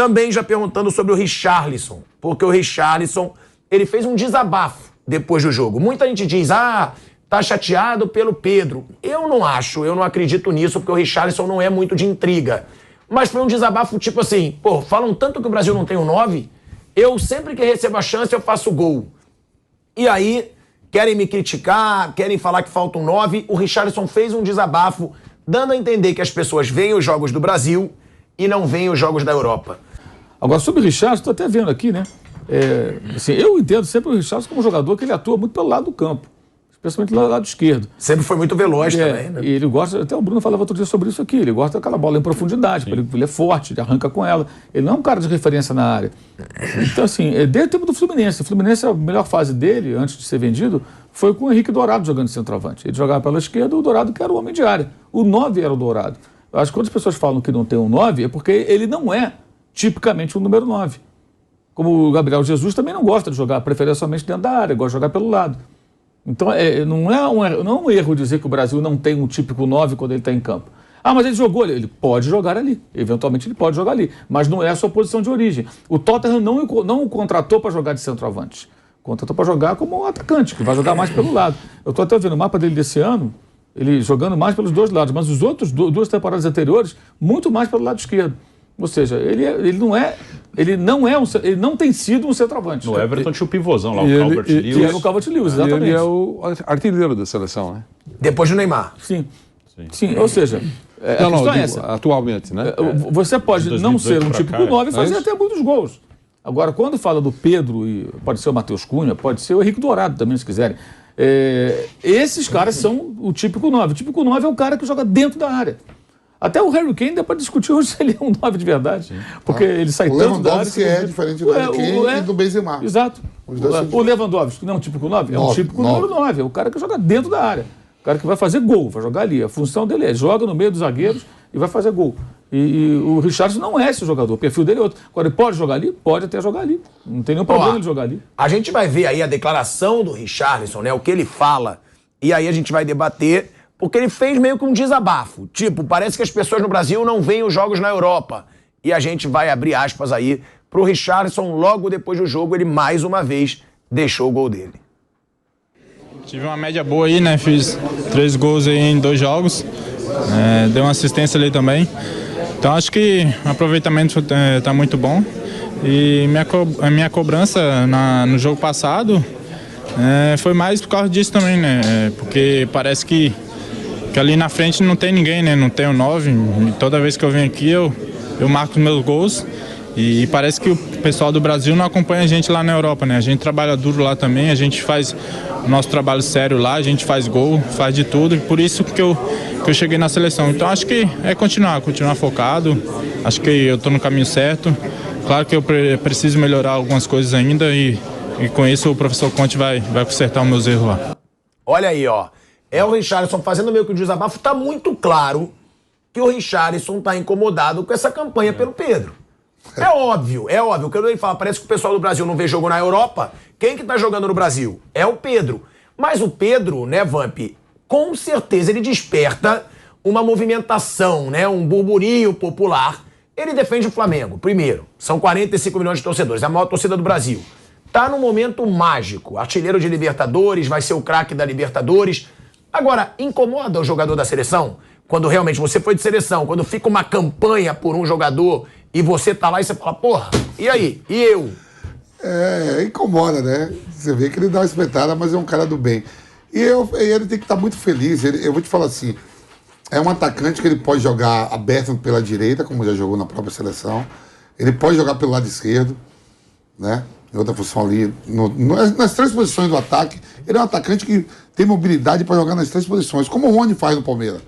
Também já perguntando sobre o Richarlison, porque o Richarlison, ele fez um desabafo depois do jogo. Muita gente diz, tá chateado pelo Pedro. Eu não acho, eu não acredito nisso, porque o Richarlison não é muito de intriga. Mas foi um desabafo tipo assim, falam tanto que o Brasil não tem um 9, eu sempre que recebo a chance eu faço gol. E aí, querem me criticar, querem falar que falta um 9, o Richarlison fez um desabafo, dando a entender que as pessoas veem os jogos do Brasil e não veem os jogos da Europa. Agora, sobre o Richarlison, estou até vendo aqui, né? Assim, eu entendo sempre o Richarlison como jogador que ele atua muito pelo lado do campo, especialmente do lado esquerdo. Sempre foi muito veloz também, né? E ele gosta, até o Bruno falava outro dia sobre isso aqui, ele gosta daquela bola em profundidade, ele é forte, ele arranca com ela, ele não é um cara de referência na área. Então, assim, desde o tempo do Fluminense, a melhor fase dele, antes de ser vendido, foi com o Henrique Dourado jogando de centroavante. Ele jogava pela esquerda, o Dourado que era o homem de área. O 9 era o Dourado. Eu acho que quando as pessoas falam que não tem um 9, é porque ele não é tipicamente um número 9. Como o Gabriel Jesus também não gosta de jogar preferencialmente dentro da área, gosta de jogar pelo lado. Então, não é um erro dizer que o Brasil não tem um típico 9 quando ele está em campo. Mas ele jogou, ele pode jogar ali. Eventualmente ele pode jogar ali. Mas não é a sua posição de origem. O Tottenham não o contratou para jogar de centroavante. Contratou para jogar como um atacante, que vai jogar mais pelo lado. Eu estou até vendo o mapa dele desse ano, ele jogando mais pelos dois lados, mas os outros duas temporadas anteriores, muito mais pelo lado esquerdo. Ou seja, ele não tem sido um centroavante. No Everton tinha o pivôzão lá, o Calvert-Lewin. Que era o Calvert-Lewin, exatamente. Ele é o artilheiro da seleção, né? Depois do Neymar. Sim, ou seja, a questão é essa. Atualmente, né? Você pode não ser um típico 9 e fazer até muitos gols. Agora, quando fala do Pedro, e pode ser o Matheus Cunha, pode ser o Henrique Dourado também, se quiserem. Esses caras são o típico 9. O típico 9 é o cara que joga dentro da área. Até o Harry Kane dá para discutir hoje se ele é um 9 de verdade. Porque ele sai tanto da área. O Lewandowski é diferente do Harry Kane e do Benzema. Exato. O Lewandowski não é um típico 9? É um típico número 9. É o cara que joga dentro da área. O cara que vai fazer gol, vai jogar ali. A função dele joga no meio dos zagueiros e vai fazer gol. E o Richarlison não é esse jogador. O perfil dele é outro. Agora, ele pode jogar ali? Pode até jogar ali. Não tem nenhum problema de jogar ali. A gente vai ver aí a declaração do Richarlison, né? O que ele fala. E aí a gente vai debater. Porque ele fez meio que um desabafo. Tipo, parece que as pessoas no Brasil não veem os jogos na Europa. E a gente vai abrir aspas aí pro Richarlison. Logo depois do jogo, ele mais uma vez deixou o gol dele. Tive uma média boa aí, né? Fiz 3 gols aí em 2 jogos. Dei uma assistência ali também. Então acho que o aproveitamento tá muito bom. E a minha cobrança no jogo passado foi mais por causa disso também, né? Porque parece que ali na frente não tem ninguém, né? Não tem o 9. E toda vez que eu venho aqui eu marco os meus gols. E parece que o pessoal do Brasil não acompanha a gente lá na Europa, né? A gente trabalha duro lá também, a gente faz o nosso trabalho sério lá, a gente faz gol, faz de tudo. E por isso que eu cheguei na seleção. Então acho que é continuar focado. Acho que eu estou no caminho certo. Claro que eu preciso melhorar algumas coisas ainda e com isso o professor Conte vai consertar os meus erros lá. Olha aí, ó. É o Richarlison fazendo meio que o desabafo. Tá muito claro que o Richarlison tá incomodado com essa campanha pelo Pedro. É óbvio. O que ele fala, parece que o pessoal do Brasil não vê jogo na Europa. Quem que tá jogando no Brasil? É o Pedro. Mas o Pedro, né, Vamp, com certeza ele desperta uma movimentação, né, um burburinho popular. Ele defende o Flamengo, primeiro. São 45 milhões de torcedores, é a maior torcida do Brasil. Tá num momento mágico. Artilheiro de Libertadores, vai ser o craque da Libertadores. Agora, incomoda o jogador da seleção? Quando realmente você foi de seleção, quando fica uma campanha por um jogador e você tá lá e você fala, porra, e aí? E eu? Incomoda, né? Você vê que ele dá uma espetada, mas é um cara do bem. E ele tem que estar muito feliz. Eu vou te falar assim, é um atacante que ele pode jogar aberto pela direita, como já jogou na própria seleção. Ele pode jogar pelo lado esquerdo, né? Em outra função ali, nas 3 posições do ataque. Ele é um atacante que tem mobilidade para jogar nas 3 posições, como o Rony faz no Palmeiras.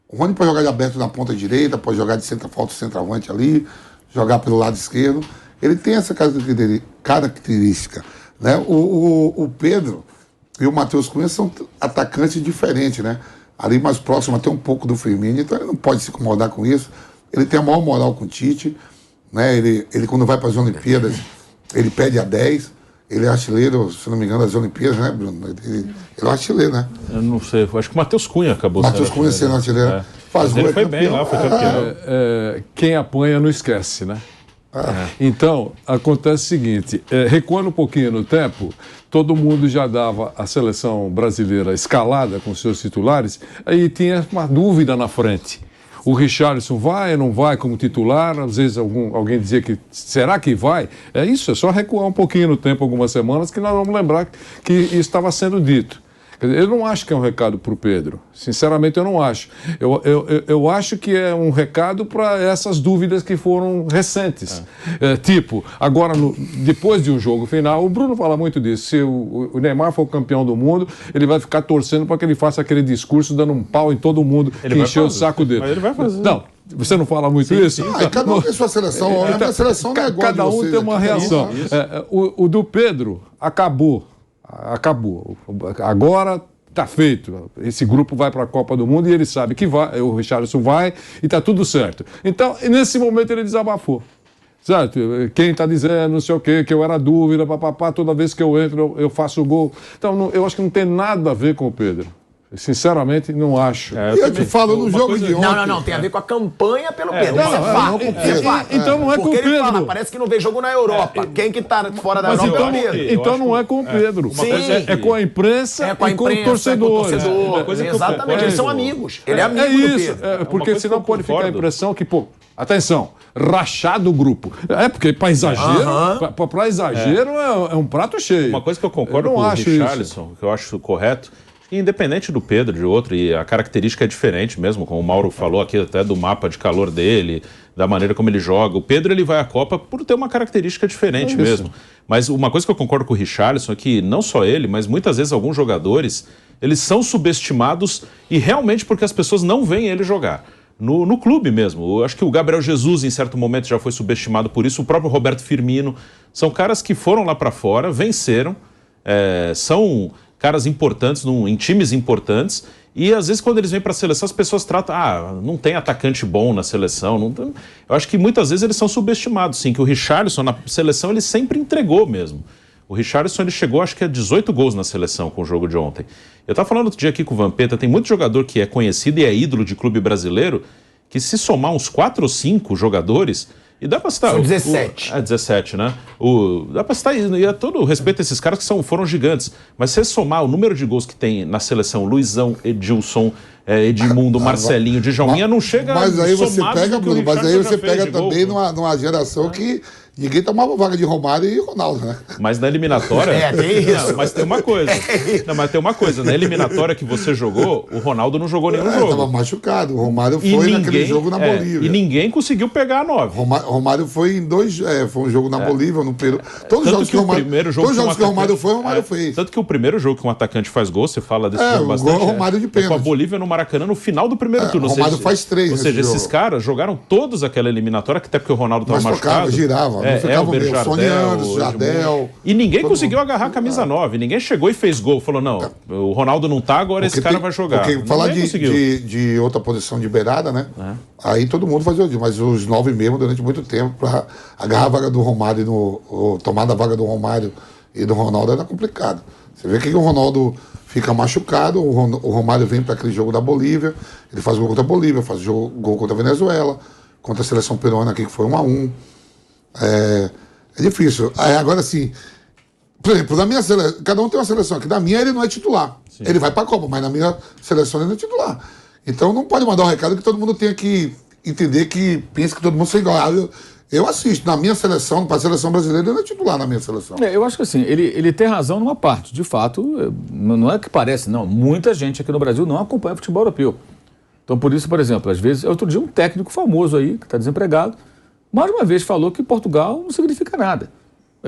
O Rony pode jogar de aberto na ponta direita, pode jogar de centroavante ali, jogar pelo lado esquerdo. Ele tem essa característica, né? O Pedro e o Matheus Cunha são atacantes diferentes, né? Ali mais próximo até um pouco do Firmino, então ele não pode se incomodar com isso. Ele tem a maior moral com o Tite, né? Ele quando vai para as Olimpíadas, ele pede a 10. Ele é artilheiro, se não me engano, das Olimpíadas, né, Bruno? Ele é artilheiro, né? Eu não sei, acho que o Matheus Cunha acabou sendo artilheiro. Matheus Cunha sendo artilheiro. Faz gol, ele foi bem lá, foi campeão. Quem apanha não esquece, né? Então, acontece o seguinte, recuando um pouquinho no tempo, todo mundo já dava a seleção brasileira escalada com seus titulares, aí tinha uma dúvida na frente. O Richarlison vai ou não vai como titular? Às vezes alguém dizia que será que vai? É isso, é só recuar um pouquinho no tempo, algumas semanas, que nós vamos lembrar que isso estava sendo dito. Eu não acho que é um recado para o Pedro. Sinceramente, eu não acho. Eu acho que é um recado para essas dúvidas que foram recentes. Tipo, agora, depois de um jogo final, o Bruno fala muito disso. Se o Neymar for campeão do mundo, ele vai ficar torcendo para que ele faça aquele discurso dando um pau em todo mundo que encheu o saco dele. Mas ele vai fazer. Não. Você não fala muito isso? Cada um tem sua seleção. A minha seleção não é igual Cada um tem uma reação. O do Pedro acabou. Agora está feito. Esse grupo vai para a Copa do Mundo e ele sabe que vai, o Richarlison vai e está tudo certo. Então, nesse momento ele desabafou. Certo? Quem está dizendo, não sei o quê, que eu era dúvida, papapá, toda vez que eu entro eu faço gol. Então, eu acho que não tem nada a ver com o Pedro. Sinceramente, não acho. Eu te falo no jogo de ontem. Não, tem a ver com a campanha pelo Pedro. Isso é fato. Então não é com o Porque ele Pedro. fala, parece que não vê jogo na Europa. Quem que tá fora da Europa é o Pedro. Então não é com o Pedro. É com a imprensa e com o torcedor. Exatamente, eles são amigos. Ele é amigo do Pedro. Porque senão pode ficar a impressão que, pô, atenção, rachado o grupo. Porque para exagero é um prato cheio. Uma coisa que eu concordo com o Richarlison, que eu acho correto, independente do Pedro, de outro, e a característica é diferente mesmo, como o Mauro falou aqui até do mapa de calor dele, da maneira como ele joga. O Pedro, ele vai à Copa por ter uma característica diferente mesmo. Mas uma coisa que eu concordo com o Richarlison é que não só ele, mas muitas vezes alguns jogadores, eles são subestimados e realmente porque as pessoas não veem ele jogar. No clube mesmo. Eu acho que o Gabriel Jesus, em certo momento, já foi subestimado por isso. O próprio Roberto Firmino. São caras que foram lá para fora, venceram, são caras importantes em times importantes, e às vezes quando eles vêm para a seleção as pessoas tratam, não tem atacante bom na seleção, não tem... Eu acho que muitas vezes eles são subestimados, sim, que o Richarlison na seleção ele sempre entregou mesmo. O Richarlison ele chegou acho que a 18 gols na seleção com o jogo de ontem. Eu estava falando outro dia aqui com o Vampeta, tem muito jogador que é conhecido e é ídolo de clube brasileiro, que se somar uns 4 ou 5 jogadores... E dá pra citar... São 17. 17, né? Dá pra citar, e a todo respeito a esses caras que foram gigantes. Mas se você somar o número de gols que tem na seleção, Luizão, Edilson, Edmundo, Marcelinho, Djalminha, não chega... Mas aí você somado pega, do que o Bruno, mas aí Richarlison você já fez pega de gol, também numa geração que ninguém tomava vaga de Romário e Ronaldo, né? Mas na eliminatória... tem isso. Não, mas tem uma coisa. Não, mas tem uma coisa. Na eliminatória que você jogou, o Ronaldo não jogou nenhum jogo. Tava machucado. O Romário foi naquele jogo na Bolívia. E ninguém conseguiu pegar a 9. Romário foi em 2... foi um jogo na Bolívia, no Peru. Todos os jogos que o Romário foi, o Romário fez. Tanto que o primeiro jogo que um atacante faz gol, você fala desse jogo bastante. O Romário de pênalti. Com a Bolívia no Maracanã no final do primeiro turno. O Romário faz 3. Ou seja, esses caras jogaram todos aquela eliminatória, até porque o Ronaldo estava machucado. Mas girava. Não ficava mesmo. Soniano, Jardel. E ninguém conseguiu agarrar a camisa 9. Ninguém chegou e fez gol. Falou, não, o Ronaldo não tá, agora esse cara vai jogar. Porque falar de outra posição de beirada, né? Aí todo mundo fazia o mas os 9 mesmo, durante muito tempo, para agarrar a vaga do Romário, tomar da vaga do Romário e do Ronaldo era complicado. Você vê que o Ronaldo fica machucado, o Romário vem para aquele jogo da Bolívia, ele faz gol contra a Bolívia, faz gol contra a Venezuela, contra a seleção peruana aqui, que foi 1-1. É difícil. Agora, assim, por exemplo, na minha seleção, cada um tem uma seleção aqui. Na minha, ele não é titular. Sim. Ele vai para a Copa, mas na minha seleção ele não é titular. Então não pode mandar um recado que todo mundo tenha que entender que pensa que todo mundo é igual. Eu assisto. Na minha seleção, para a seleção brasileira, ele não é titular na minha seleção. Eu acho que assim, ele tem razão numa parte. De fato, não é que parece, não. Muita gente aqui no Brasil não acompanha o futebol europeu. Então, por isso, por exemplo, às vezes, outro dia um técnico famoso aí, que está desempregado, mais uma vez falou que Portugal não significa nada.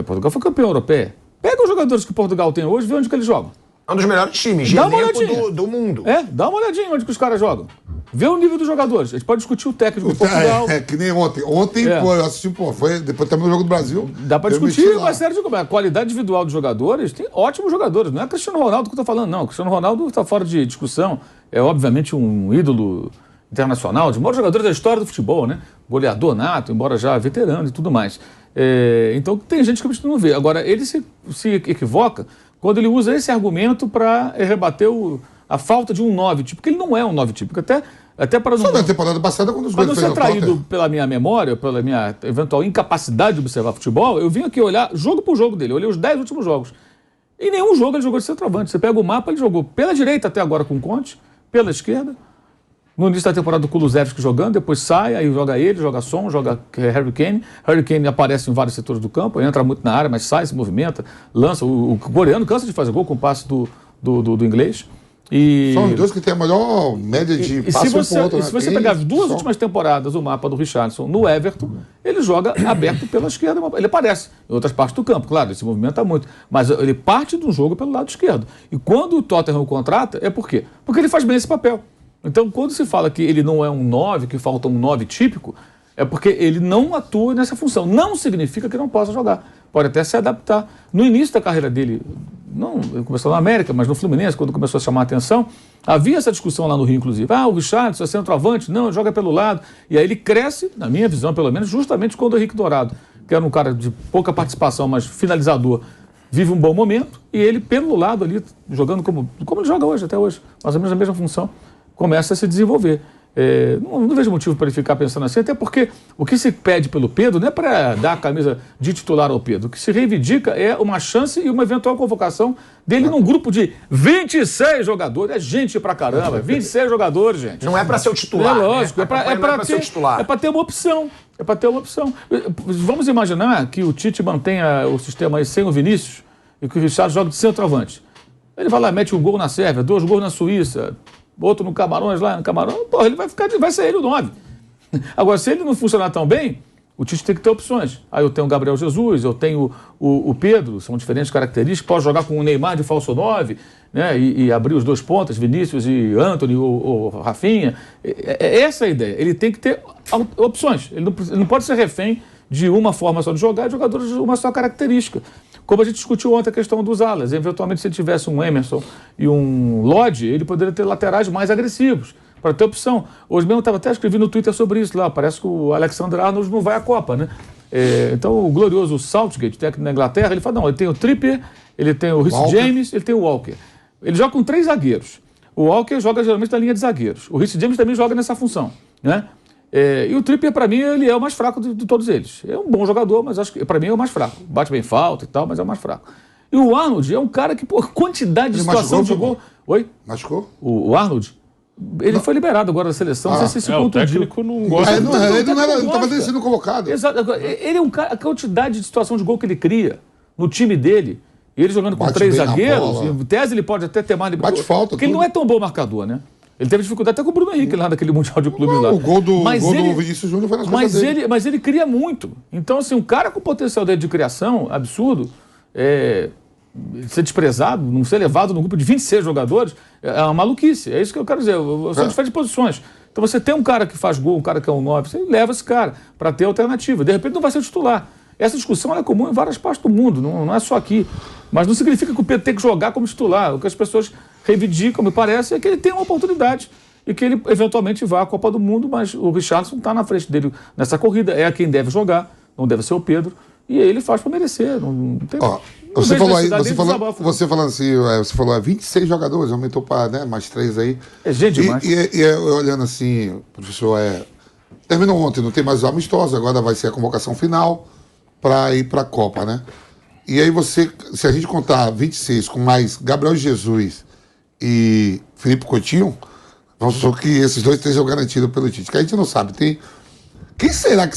Portugal foi campeão europeu. Pega os jogadores que Portugal tem hoje e vê onde que eles jogam. É um dos melhores times de elenco do mundo. Dá uma olhadinha onde que os caras jogam. Vê o nível dos jogadores. A gente pode discutir o técnico de Portugal. Que nem ontem. Ontem, eu assisti, foi depois também o jogo do Brasil. Dá para discutir uma série de coisas. A qualidade individual dos jogadores, tem ótimos jogadores. Não é Cristiano Ronaldo que eu estou falando, não. Cristiano Ronaldo está fora de discussão. É obviamente um ídolo internacional, de maiores jogadores da história do futebol, né? Goleador nato, embora já veterano e tudo mais. Então tem gente que a gente não vê. Agora, ele se equivoca quando ele usa esse argumento para rebater a falta de um 9 típico, porque ele não é um 9 típico. Até Até para não... Só na temporada passada, quando os Para gols não ser traído Tottenham. pela minha memória, pela minha eventual incapacidade de observar futebol, eu vim aqui olhar jogo por jogo dele. Eu olhei os 10 últimos jogos. Em nenhum jogo ele jogou de centroavante. Você pega o mapa, ele jogou pela direita até agora com o Conte, pela esquerda. No início da temporada, o Kulusevski jogando, depois sai, aí joga ele, joga Son, joga Harry Kane. Harry Kane aparece em vários setores do campo, entra muito na área, mas sai, se movimenta, lança. O coreano cansa de fazer gol com o passe do inglês. E... São os dois que têm a melhor média de passe um pro outro. Se você pegar as duas últimas temporadas, o mapa do Richarlison no Everton, ele joga aberto pela esquerda. Ele aparece em outras partes do campo, claro, ele se movimenta muito. Mas ele parte do jogo pelo lado esquerdo. E quando o Tottenham o contrata, é por quê? Porque ele faz bem esse papel. Então, quando se fala que ele não é um 9, que falta um 9 típico, é porque ele não atua nessa função. Não significa que não possa jogar. Pode até se adaptar. No início da carreira dele, não, ele começou na América, mas no Fluminense, quando começou a chamar a atenção, havia essa discussão lá no Rio, inclusive. O Richarlison é centroavante, não, joga pelo lado. E aí ele cresce, na minha visão, pelo menos, justamente quando o Henrique Dourado, que era um cara de pouca participação, mas finalizador, vive um bom momento, e ele, pelo lado ali, jogando como ele joga hoje, até hoje, mais ou menos a mesma função, começa a se desenvolver. Não vejo motivo para ele ficar pensando assim, até porque o que se pede pelo Pedro não é para dar a camisa de titular ao Pedro. O que se reivindica é uma chance e uma eventual convocação dele num grupo de 26 jogadores. É gente pra caramba, 26 jogadores, gente. Não é para ser o titular. É lógico, né? é para ter uma opção. É para ter uma opção. Vamos imaginar que o Tite mantenha o sistema aí sem o Vinícius e que o Richarlison joga de centroavante. Ele vai lá, mete um gol na Sérvia, 2 gols na Suíça, outro no Camarões lá, no Camarão, porra, ele vai ser ele o 9. Agora, se ele não funcionar tão bem, o Tite tem que ter opções. Aí eu tenho o Gabriel Jesus, eu tenho o Pedro, são diferentes características, pode jogar com o Neymar de falso 9, né, e abrir os 2 pontas, Vinícius e Antony, ou Rafinha. Essa é a ideia. Ele tem que ter opções. Ele não pode ser refém de uma forma só de jogar, de jogadores de uma só característica. Como a gente discutiu ontem a questão dos alas. Eventualmente, se ele tivesse um Emerson e um Lodge, ele poderia ter laterais mais agressivos, para ter opção. Hoje mesmo eu estava até escrevendo no Twitter sobre isso lá. Parece que o Alexander-Arnold não vai à Copa, né? Então, o glorioso Southgate, técnico da Inglaterra, ele fala, não, ele tem o Trippier, ele tem o Reece James, ele tem o Walker. Ele joga com 3 zagueiros. O Walker joga geralmente na linha de zagueiros. O Reece James também joga nessa função, né? E o Trippier, para mim, ele é o mais fraco de todos eles. É um bom jogador, mas acho que para mim é o mais fraco. Bate bem falta e tal, mas é o mais fraco. E o Arnold é um cara que, por quantidade de situação de gol... Oi? Machucou? O Arnold? Ele foi liberado agora da seleção, não sei se se contundiu. O técnico não gosta. Ele não estava sendo convocado. Exato. Ele é um cara, a quantidade de situação de gol que ele cria no time dele, ele jogando com 3 zagueiros, em tese ele pode até ter mais... Bate falta. Porque ele não é tão bom marcador, né? Ele teve dificuldade até com o Bruno Henrique lá naquele Mundial de Clubes lá. O gol do Vinícius Júnior foi nas costas dele. Mas ele cria muito. Então, assim, um cara com potencial dele de criação absurdo, ser desprezado, não ser levado no grupo de 26 jogadores, é uma maluquice. É isso que eu quero dizer. São diferentes posições. Então, você tem um cara que faz gol, um cara que é um 9, você leva esse cara para ter alternativa. De repente, não vai ser titular. Essa discussão é comum em várias partes do mundo, não é só aqui. Mas não significa que o Pedro tem que jogar como titular. O que as pessoas reivindicam, me parece, é que ele tem uma oportunidade e que ele eventualmente vá à Copa do Mundo, mas o Richarlison está na frente dele nessa corrida, é a quem deve jogar, não deve ser o Pedro, e ele faz para merecer. Não tem... Você falando assim, você falou 26 jogadores, aumentou para mais 3 aí. É gente demais. E olhando assim, professor, terminou ontem, não tem mais amistoso, agora vai ser a convocação final para ir para a Copa, né? E aí se a gente contar 26 com mais Gabriel Jesus e Felipe Coutinho, vamos supor que esses 2 estejam garantidos pelo Tite, que a gente não sabe. Quem será que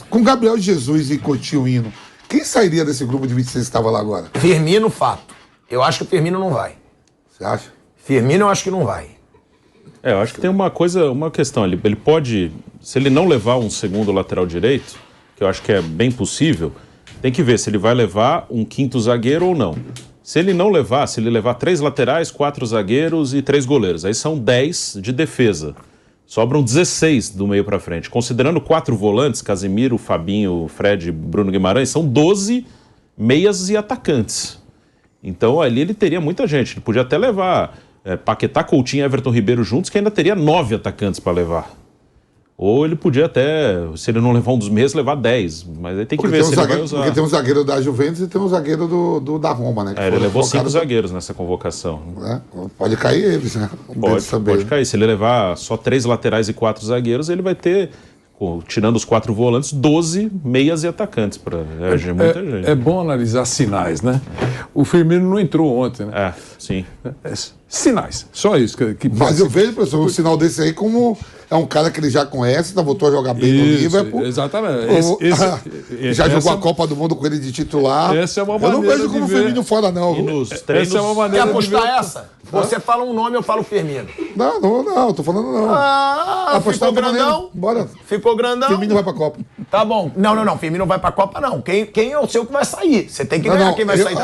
com Gabriel Jesus e Coutinho indo, quem sairia desse grupo de 26 que estava lá agora? Firmino, fato. Eu acho que o Firmino não vai. Você acha? Firmino eu acho que não vai. Eu acho que tem uma questão ali. Ele pode, se ele não levar um segundo lateral direito, que eu acho que é bem possível, tem que ver se ele vai levar um 5º zagueiro ou não. Se ele não levar, se ele levar 3 laterais, 4 zagueiros e 3 goleiros, aí são 10 de defesa. Sobram 16 do meio para frente. Considerando 4 volantes, Casemiro, Fabinho, Fred, Bruno Guimarães, são 12 meias e atacantes. Então ali ele teria muita gente. Ele podia até levar Paquetá, Coutinho e Everton Ribeiro juntos, que ainda teria 9 atacantes para levar. Ou ele podia até, se ele não levar um dos meses, levar 10. Mas aí tem que ver se ele vai usar. Porque tem um zagueiro da Juventus e tem um zagueiro da Roma, né? Ele levou 5 zagueiros nessa convocação. Pode cair eles, né? Pode cair. Se ele levar só 3 laterais e 4 zagueiros, ele vai ter, tirando os 4 volantes, 12 meias e atacantes para reagir muita gente. É bom analisar sinais, né? O Firmino não entrou ontem, né? Sim. Sinais, só isso. Mas eu vejo, professor, um sinal desse aí como é um cara que ele já conhece, voltou a jogar bem no Liverpool. Exatamente. Já jogou a Copa do Mundo com ele de titular. Essa é uma maneira. Eu não vejo como o Firmino fora, não. E nos treinos... Essa é uma maneira. Quer apostar essa? Você fala um nome, eu falo Firmino. Não, tô falando não. Ficou grandão? Bora. Ficou grandão? Firmino vai pra Copa. Tá bom. Não, Firmino vai pra Copa, não. Quem é o seu que vai sair? Você tem que ganhar quem vai sair.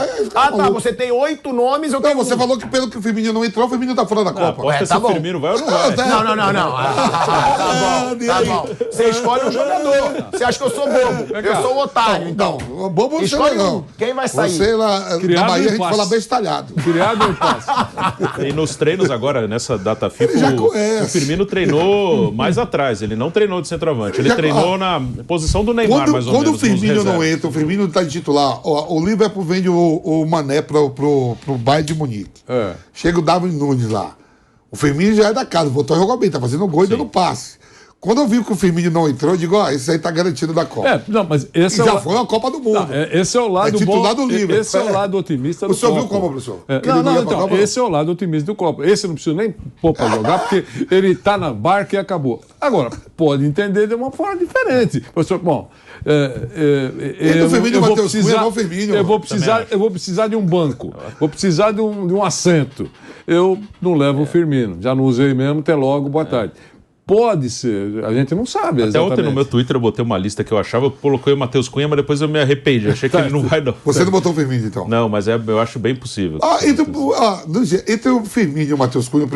Você tem 8 nomes, eu tenho você falou que pelo que o Firmino não entrou, o Firmino tá fora da Copa. Tá bom. O Firmino vai ou não vai? Não. Tá bom. Você escolhe um jogador. Você acha que eu sou bobo? Eu sou um otário, então. Não, bobo escolhe não. Quem vai sair? Você lá, na Bahia, a gente fala bestalhado. Criado um passe. E nos treinos agora, nessa data FIFA, o Firmino treinou mais atrás. Ele não treinou de centroavante. Ele treinou na posição do Neymar, mais ou menos. Quando o Firmino não entra, o Firmino tá de titular. O Liverpool vende o Mané pro Bayern de Munique. Chega o Darwin Nunes lá. O Firmino já é da casa, voltou a jogar bem, tá fazendo gol e dando passe. Quando eu vi que o Firmino não entrou, eu digo, esse aí tá garantido da Copa. Mas esse já foi uma Copa do Mundo. Esse é o lado titular do Liverpool. Esse é o lado otimista do Copa. O senhor viu como, professor? Esse é o lado otimista do Copa. Esse não precisa nem pôr pra jogar, porque ele tá na barca e acabou. Agora, pode entender de uma forma diferente. Professor, eu vou precisar de um banco, vou precisar de um assento. Eu não levo o Firmino, já não usei mesmo, até logo, boa tarde. Pode ser, a gente não sabe exatamente. Até ontem no meu Twitter eu botei uma lista que eu achava, eu coloquei o Matheus Cunha, mas depois eu me arrependi, achei que ele não vai não. Você não botou o Firmino, então? Não, mas eu acho bem possível. Entre o Firmino e o Matheus Cunha,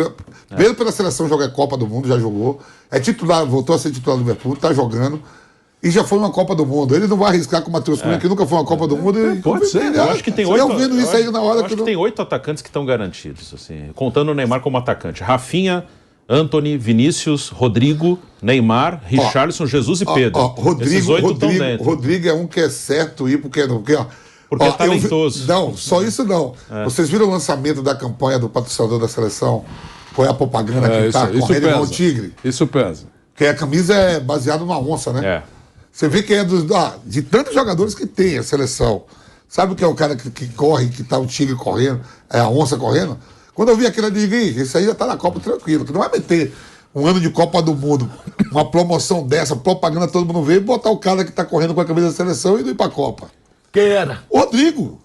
mesmo pela seleção jogar Copa do Mundo, já jogou, é titular, voltou a ser titular do Liverpool, tá jogando, e já foi uma Copa do Mundo. Ele não vai arriscar com o Matheus Cunha, que nunca foi uma Copa do Mundo. Pode ser, eu acho que tem 8... Eu vendo isso aí na hora eu acho que tem 8 atacantes que estão garantidos, assim, contando o Neymar como atacante. Rafinha, Antony, Vinícius, Rodrigo, Neymar, Richarlison, Jesus e Pedro. Esses 8 estão dentro. Rodrigo é um que é certo ir, porque é talentoso. Não, só isso não. Vocês viram o lançamento da campanha do patrocinador da seleção? Foi a propaganda que está correndo igual o tigre? Isso pesa. Porque a camisa é baseada numa onça, né? Você vê que é de tantos jogadores que tem a seleção. Sabe o que é o cara que corre, que tá o tigre correndo, é a onça correndo? Quando eu vi aquilo, eu digo, esse aí já tá na Copa tranquilo, que não vai meter um ano de Copa do Mundo, uma promoção dessa, propaganda, todo mundo vê, e botar o cara que tá correndo com a camisa da seleção e não ir pra Copa. Quem era? Rodrigo.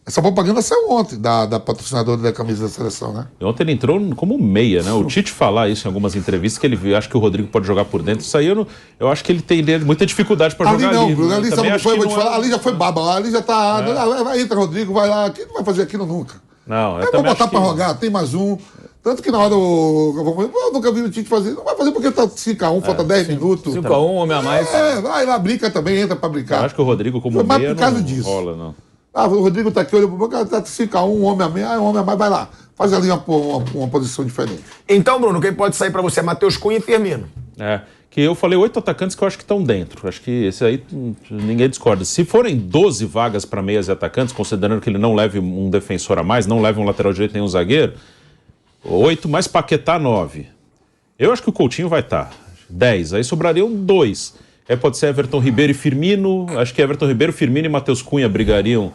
Essa propaganda saiu ontem, da patrocinadora da camisa da seleção, né? E ontem ele entrou como meia, né? O Tite falar isso em algumas entrevistas, que ele acha que o Rodrigo pode jogar por dentro. Isso aí eu acho que ele tem muita dificuldade para jogar ali. Bruno, ali ali já foi baba, ali já tá... Entra, Rodrigo, vai lá, que não vai fazer aquilo nunca. Não, eu vou botar para jogar, tem mais um. Tanto que na hora eu nunca vi o Tite fazer. Não vai fazer porque tá 5x1, falta 10 minutos. 5x1, homem a mais. Vai lá, brinca também, entra para brincar. Eu acho que o Rodrigo como meia não rola, não. O Rodrigo tá aqui, olha pro banco, tá 5x1, homem a meia, homem a mais, vai lá. Faz ali uma posição diferente. Então, Bruno, quem pode sair para você é Matheus Cunha e Firmino. Que eu falei 8 atacantes que eu acho que estão dentro. Acho que esse aí ninguém discorda. Se forem 12 vagas para meias e atacantes, considerando que ele não leve um defensor a mais, não leve um lateral direito nem um zagueiro, 8 mais Paquetá, 9. Eu acho que o Coutinho vai estar. 10. Aí sobrariam 2. Pode ser Everton Ribeiro e Firmino. Acho que Everton Ribeiro, Firmino e Matheus Cunha brigariam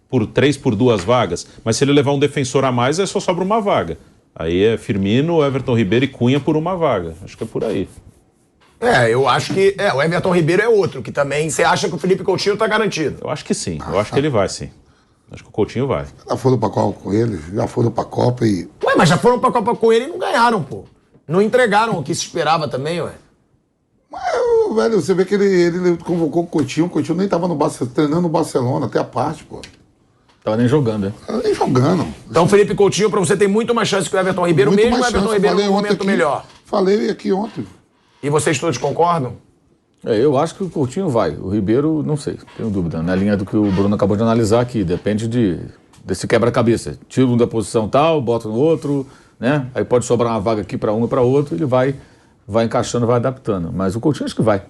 por 3 por 2 vagas. Mas se ele levar um defensor a mais, só sobra uma vaga. Aí é Firmino, Everton Ribeiro e Cunha por uma vaga. Acho que é por aí. Eu acho que... o Everton Ribeiro é outro, que também... Você acha que o Felipe Coutinho tá garantido? Eu acho que sim. Eu acho que ele vai, sim. Acho que o Coutinho vai. Já foram pra Copa com ele, já foram pra Copa e... Mas já foram pra Copa com ele e não ganharam, pô. Não entregaram o que se esperava também, Mas, velho, você vê que ele convocou o Coutinho nem tava treinando no Barcelona, até a parte, pô. Tava nem jogando, né? Tava nem jogando. Então, Felipe Coutinho, pra você tem muito mais chance que o Everton Ribeiro, mesmo o Everton Ribeiro num momento melhor. Falei aqui ontem. E vocês todos concordam? Eu acho que o Coutinho vai. O Ribeiro, não sei, tenho dúvida. Na linha do que o Bruno acabou de analisar aqui, depende desse quebra-cabeça. Tira um da posição tal, bota no outro, né? Aí pode sobrar uma vaga aqui para um e para outro, ele vai vai encaixando, vai adaptando. Mas o Coutinho acho que vai.